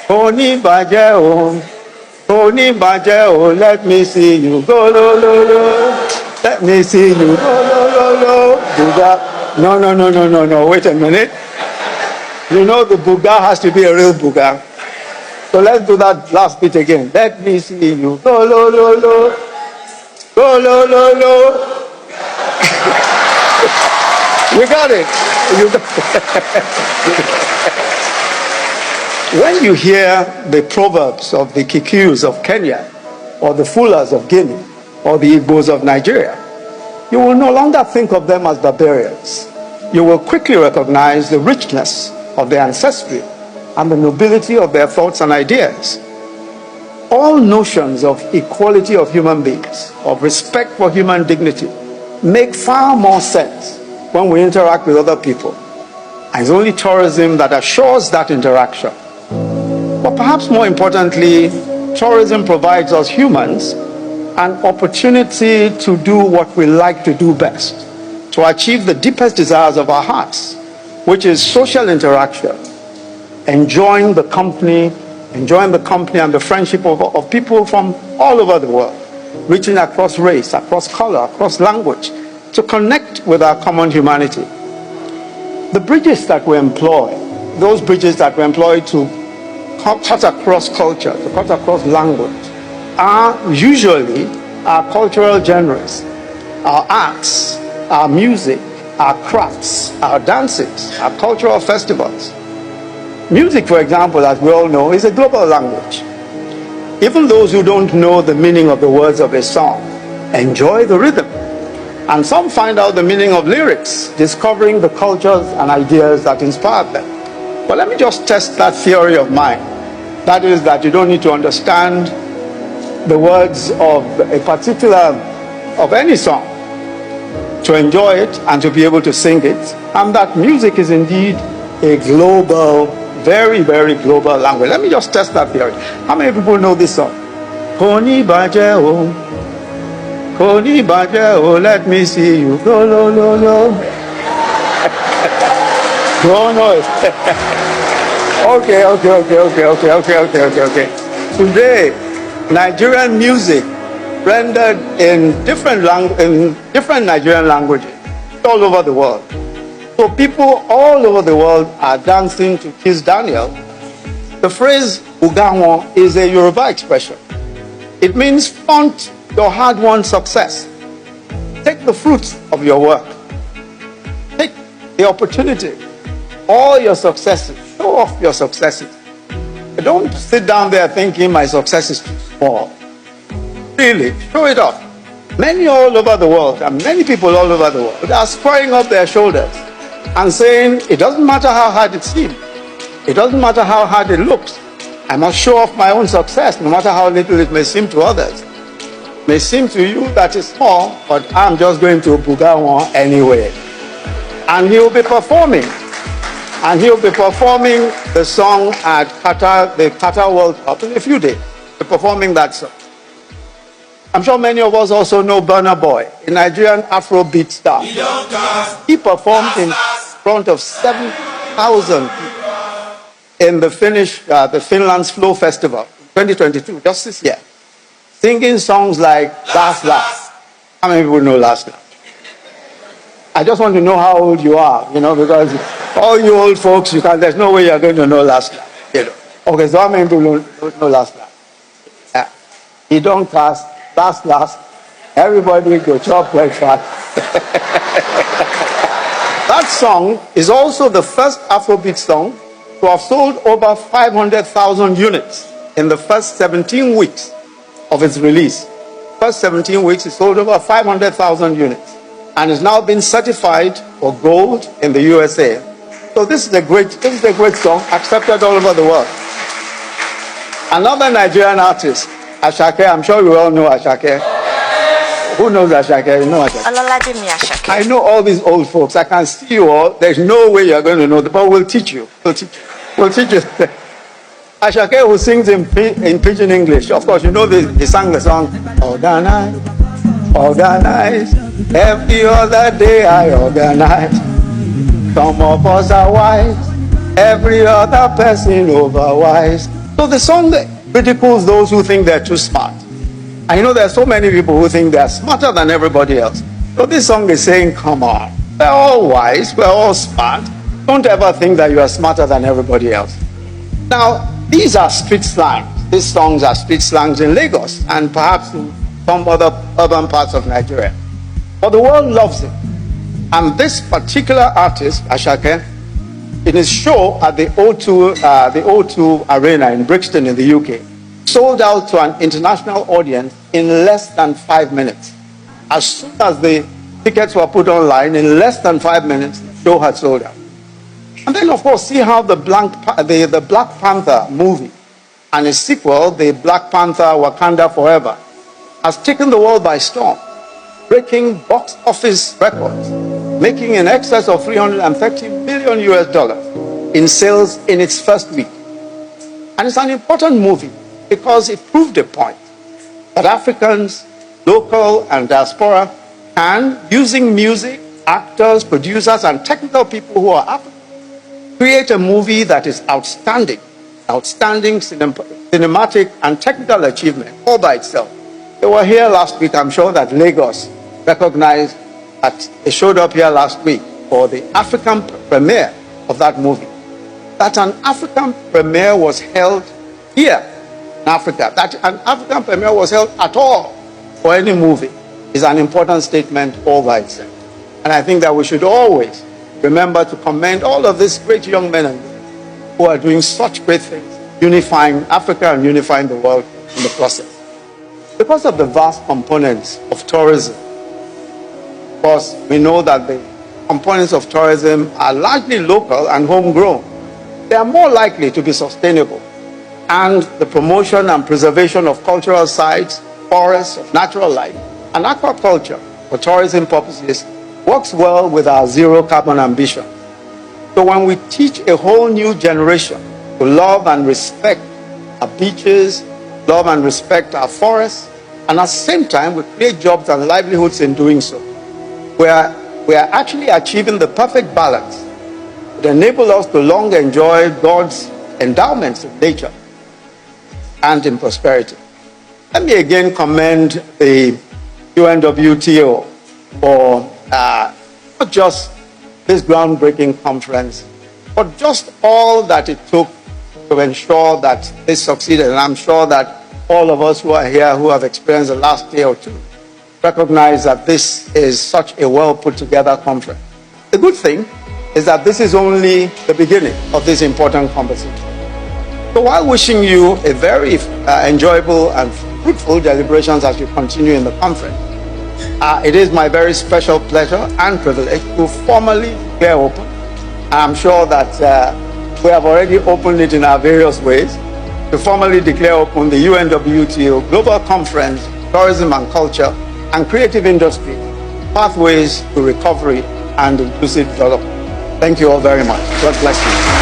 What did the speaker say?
Oni Bajeo, Oni Bajeo, let me see you go, lo, lo, lo. Let me see you go, lo, lo, lo. Buga. No, wait a minute. You know the Buga has to be a real Buga. So let's do that last bit again. Let me see you go, lo, lo, lo. Go, lo, lo, lo. We got it. When you hear the proverbs of the Kikuyus of Kenya, or the Fulas of Guinea, or the Igbos of Nigeria, you will no longer think of them as barbarians. You will quickly recognize the richness of their ancestry and the nobility of their thoughts and ideas. All notions of equality of human beings, of respect for human dignity, make far more sense when we interact with other people. And it's only tourism that assures that interaction. But perhaps more importantly, tourism provides us humans an opportunity to do what we like to do best, to achieve the deepest desires of our hearts, which is social interaction, enjoying the company and the friendship of people from all over the world, reaching across race, across color, across language, to connect with our common humanity. The bridges that we employ, those bridges that we employ to cut across culture, to cut across language, are usually our cultural genres, our arts, our music, our crafts, our dances, our cultural festivals. Music, for example, as we all know, is a global language. Even those who don't know the meaning of the words of a song enjoy the rhythm. And some find out the meaning of lyrics, discovering the cultures and ideas that inspired them. But let me just test that theory of mine. That is that you don't need to understand the words of of any song to enjoy it and to be able to sing it. And that music is indeed a global, very, very global language. Let me just test that theory. How many people know this song? Koni Bajeo, Koni Bajeo, let me see you go, lo, lo, lo. No noise. Okay. Today, Nigerian music rendered in different Nigerian languages all over the world. So people all over the world are dancing to Kiss Daniel. The phrase Uganwo is a Yoruba expression. It means flaunt your hard-won success. Take the fruits of your work. Take the opportunity. All your successes. Show off your successes. Don't sit down there thinking my success is too small. Really, show it off. Many all over the world, and many people all over the world, are squaring up their shoulders and saying, it doesn't matter how hard it seems. It doesn't matter how hard it looks. I must show off my own success, no matter how little it may seem to others. It may seem to you that it's small, but I'm just going to Bugawan anyway. And he'll be performing. And he'll be performing the song at the Qatar World Cup in a few days. He'll be performing that song. I'm sure many of us also know Burna Boy, a Nigerian Afrobeat star. He performed in front of 7,000 people in the Finland's Flow Festival, 2022, just this year, singing songs like Last Last. How many people know Last Last? I just want to know how old you are, because all you old folks, there's no way you're going to know Last Last. Okay, so how many people don't know Last Last? Yeah. You don't cast Last. Everybody go chop breakfast. That song is also the first Afrobeat song to have sold over 500,000 units in the first 17 weeks of its release. First 17 weeks, it sold over 500,000 units and is now been certified for gold in the USA. So this is a great song, accepted all over the world. Another Nigerian artist, Ashake, I'm sure you all know Ashake. Who knows Ashake? You know Ashake. I know all these old folks. I can see you all. There's no way you're going to know, but we'll teach you. We'll teach you. Ashake, who sings in Pidgin English. Of course, you know he sang the song, Organize. Every other day I organize. Some of us are wise. Every other person overwise. So the song ridicules those who think they're too smart. I know there are so many people who think they're smarter than everybody else. So this song is saying, come on, we're all wise, we're all smart. Don't ever think that you are smarter than everybody else. Now, these are street slangs. These songs are street slangs in Lagos and perhaps in some other urban parts of Nigeria. But the world loves it. And this particular artist, Ashake, in his show at the O2 Arena in Brixton in the UK, sold out to an international audience in less than 5 minutes. As soon as the tickets were put online, in less than 5 minutes, the show had sold out. And then, of course, see how the Black Panther movie and its sequel, the Black Panther Wakanda Forever, has taken the world by storm, breaking box office records, making in excess of $330 million in sales in its first week. And it's an important movie because it proved a point that Africans, local and diaspora, can, using music, actors, producers, and technical people who are African, create a movie that is outstanding cinematic and technical achievement all by itself. They were here last week. I'm sure that Lagos recognized that they showed up here last week for the African premiere of that movie. That an African premiere was held here in Africa, that an African premiere was held at all for any movie is an important statement all by itself. And I think that we should always remember to commend all of these great young men and women who are doing such great things, unifying Africa and unifying the world in the process. Because of the vast components of tourism, of course, we know that the components of tourism are largely local and homegrown. They are more likely to be sustainable. And the promotion and preservation of cultural sites, forests, of natural life, and aquaculture for tourism purposes works well with our zero carbon ambition. So when we teach a whole new generation to love and respect our beaches, love and respect our forests, and at the same time we create jobs and livelihoods in doing so, we are actually achieving the perfect balance to enable us to long enjoy God's endowments in nature and in prosperity. Let me again commend the UNWTO for not just this groundbreaking conference, but just all that it took to ensure that this succeeded. And I'm sure that all of us who are here who have experienced the last day or two recognize that this is such a well put together conference. The good thing is that this is only the beginning of this important conversation. So while wishing you a very enjoyable and fruitful deliberations as you continue in the conference, it is my very special pleasure and privilege to formally declare open. I'm sure that we have already opened it in our various ways, to formally declare open the UNWTO Global Conference, Tourism and Culture and Creative Industry, Pathways to Recovery and Inclusive Development. Thank you all very much. God bless you.